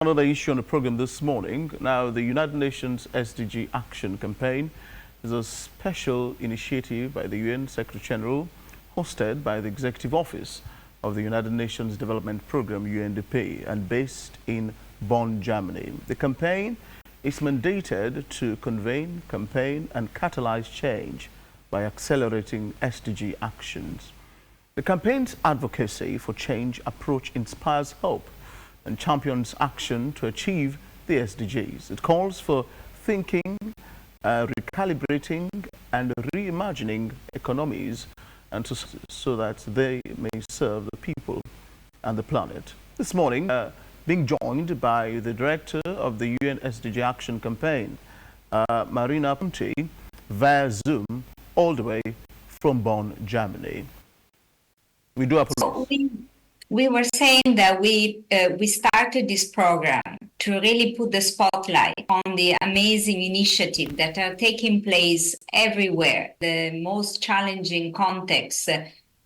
Another issue on the program this morning. Now, the United Nations SDG Action Campaign is a special initiative by the UN Secretary General, hosted by the Executive Office of the United Nations Development Program, UNDP, and based in Bonn, Germany. The campaign is mandated to convene, campaign, and catalyze change by accelerating SDG actions. The campaign's advocacy for change approach inspires hope and champions action to achieve the SDGs. It calls for thinking, recalibrating and reimagining economies and so that they may serve the people and the planet. This morning, being joined by the director of the UN SDG Action Campaign, Marina Ponti, via Zoom, all the way from Bonn, Germany. We do apologize. We were saying that we started this program to really put the spotlight on the amazing initiatives that are taking place everywhere, the most challenging context,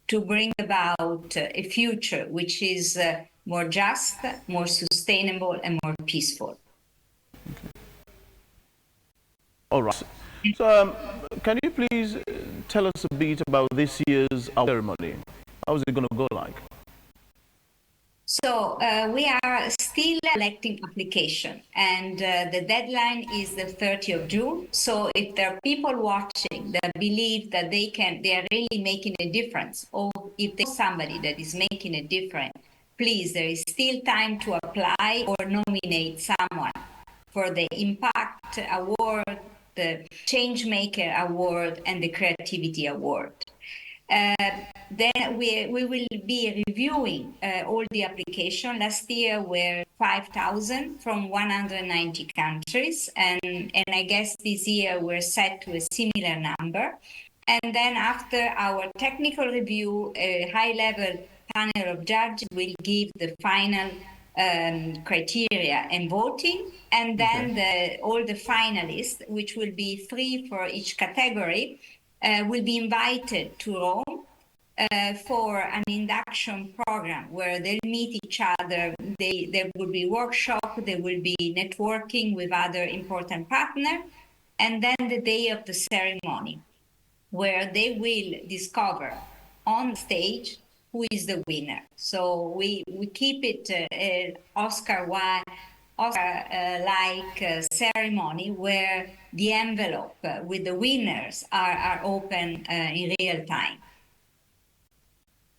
to bring about a future which is more just, more sustainable, and more peaceful. Okay. All right. So, can you please tell us a bit about this year's ceremony? How is it going to go like? So we are still collecting application, and the deadline is the 30th of June. So if there are people watching that believe that they are really making a difference, or if there's somebody that is making a difference, please, there is still time to apply or nominate someone for the Impact Award, the Changemaker Award, and the Creativity Award. Then we will be reviewing all the applications. Last year were 5,000 from 190 countries, and I guess this year we're set to a similar number. And then after our technical review, a high-level panel of judges will give the final criteria and voting, and then all the finalists, which will be 3 for each category, will be invited to Rome for an induction program where they'll meet each other. There will be workshops, there will be networking with other important partners, and then the day of the ceremony, where they will discover on stage who is the winner. So we keep it Oscar-like ceremony where the envelope with the winners are open in real time.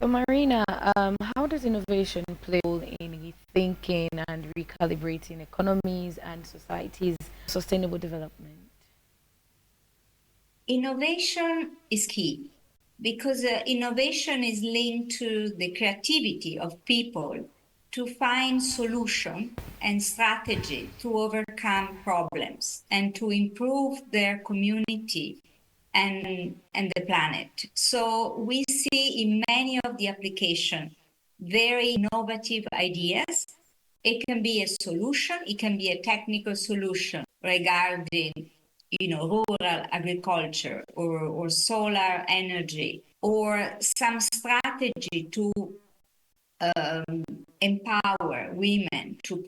So Marina, how does innovation play a role in rethinking and recalibrating economies and societies' sustainable development? Innovation is key because innovation is linked to the creativity of people to find solutions and strategy to overcome problems and to improve their community and the planet. So we see in many of the applications very innovative ideas. It can be a solution, it can be a technical solution regarding rural agriculture or solar energy, or some strategy to empower women, to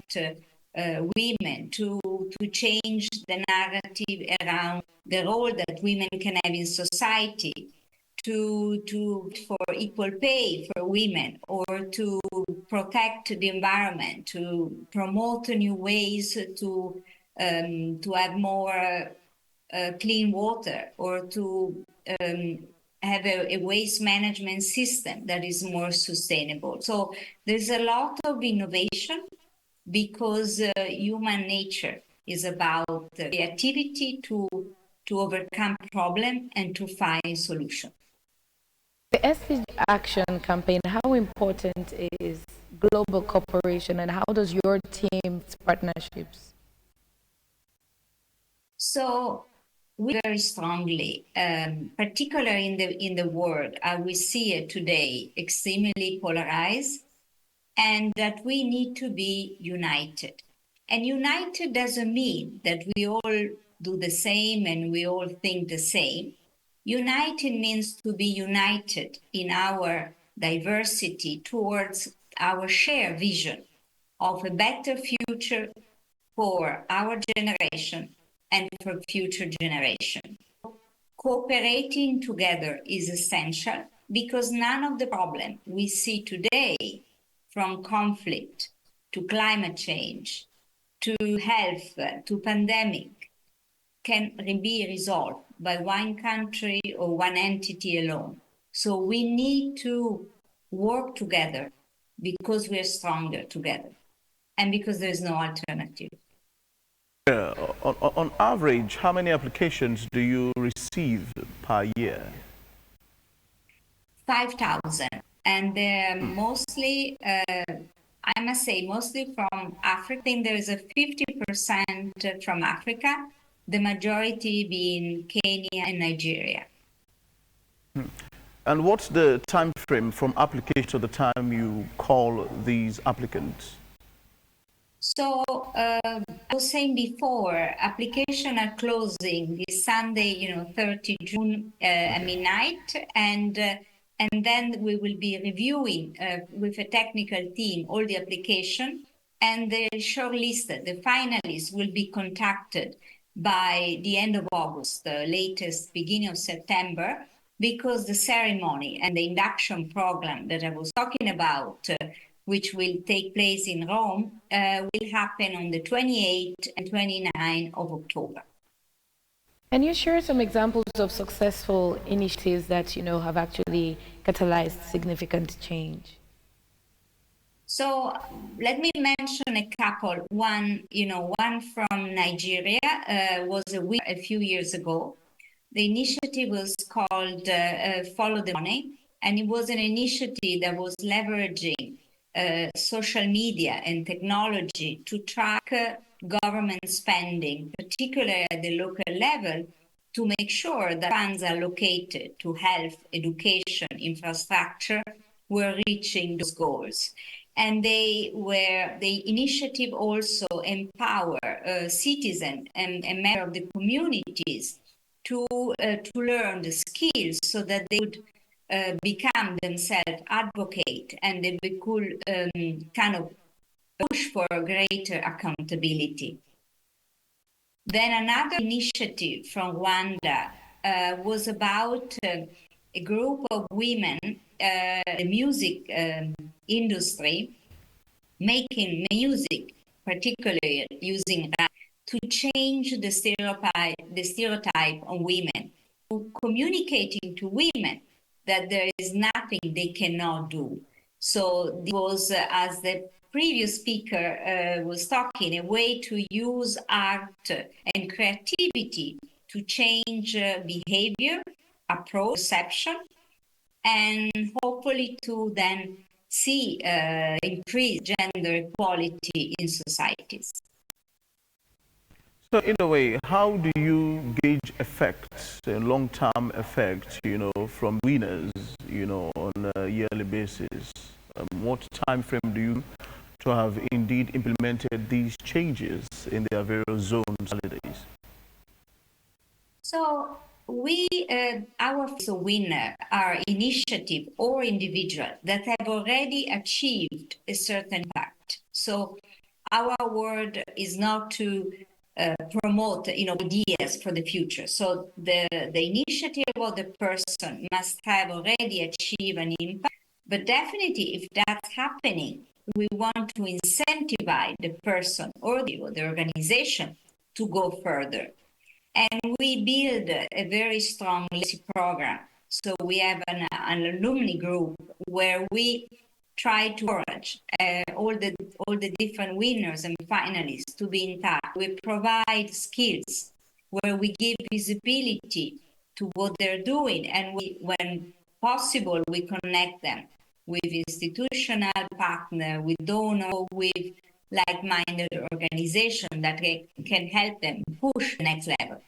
change the narrative around the role that women can have in society, for equal pay for women, or to protect the environment, to promote new ways to have more clean water, or to have a waste management system that is more sustainable. So there's a lot of innovation because human nature is about creativity to overcome problems and to find solutions. The SDG Action Campaign, how important is global cooperation, and how does your team's partnerships? So we very strongly, particularly in the world, we see it today extremely polarized, and that we need to be united. And united doesn't mean that we all do the same and we all think the same. United means to be united in our diversity towards our shared vision of a better future for our generation and for future generations. Cooperating together is essential because none of the problems we see today, from conflict to climate change to health to pandemic, can be resolved by one country or one entity alone. So we need to work together because we're stronger together and because there's no alternative. On average, how many applications do you receive per year? 5,000. And they're mostly, I must say, mostly from Africa. I think there's a 50% from Africa, the majority being Kenya and Nigeria. And what's the time frame from application to the time you call these applicants? So I was saying before, applications are closing this Sunday, 30 June at midnight, and then we will be reviewing with a technical team all the application, and the shortlisted, the finalists will be contacted by the end of August, the latest beginning of September, because the ceremony and the induction program that I was talking about, which will take place in Rome, will happen on the 28th and 29th of October. Can you share some examples of successful initiatives that have actually catalyzed significant change? So let me mention a couple. One from Nigeria was a few years ago. The initiative was called Follow the Money, and it was an initiative that was leveraging social media and technology to track government spending, particularly at the local level, to make sure that funds allocated to health, education, infrastructure were reaching those goals. And the initiative also empower citizens and members of the communities to learn the skills so that they would become themselves advocate, and they could kind of push for greater accountability. Then another initiative from Rwanda was about a group of women, the music industry, making music, particularly using rap, to change the stereotype on women, communicating to women that there is nothing they cannot do. So it was, as the previous speaker was talking, a way to use art and creativity to change behavior, approach, perception, and hopefully to then see increased gender equality in societies. So in a way, how do you gauge effects, long-term effects, from winners, on a yearly basis? What time frame do you to have indeed implemented these changes in their various zones, holidays? So our winner are initiative or individual that have already achieved a certain impact. So our word is not to promote ideas for the future. So the initiative of the person must have already achieved an impact. But definitely, if that's happening, we want to incentivize the person or the organization to go further. And we build a very strong legacy program. So we have an alumni group where we try to encourage all the different winners and finalists to be in touch. We provide skills where we give visibility to what they're doing, and when possible, we connect them with institutional partner, with donor, with like-minded organization that can help them push the next level.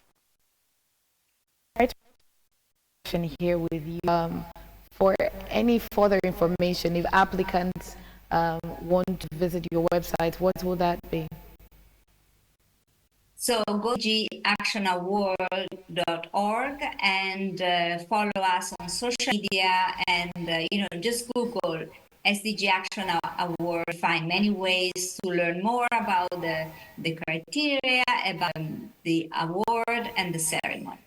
Here with you for any further information, if applicants want to visit your website, what will that be? So go to gactionaward.org and follow us on social media, and just Google SDG Action Award. Find many ways to learn more about the criteria, about the award and the ceremony.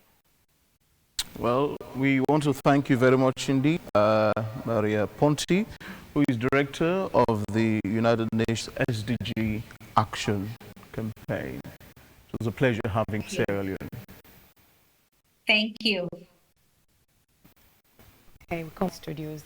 Well, we want to thank you very much indeed, Maria Ponti, who is director of the United Nations SDG Action Campaign. It was a pleasure having Sierra Leone. Thank you. Okay, we come to studios.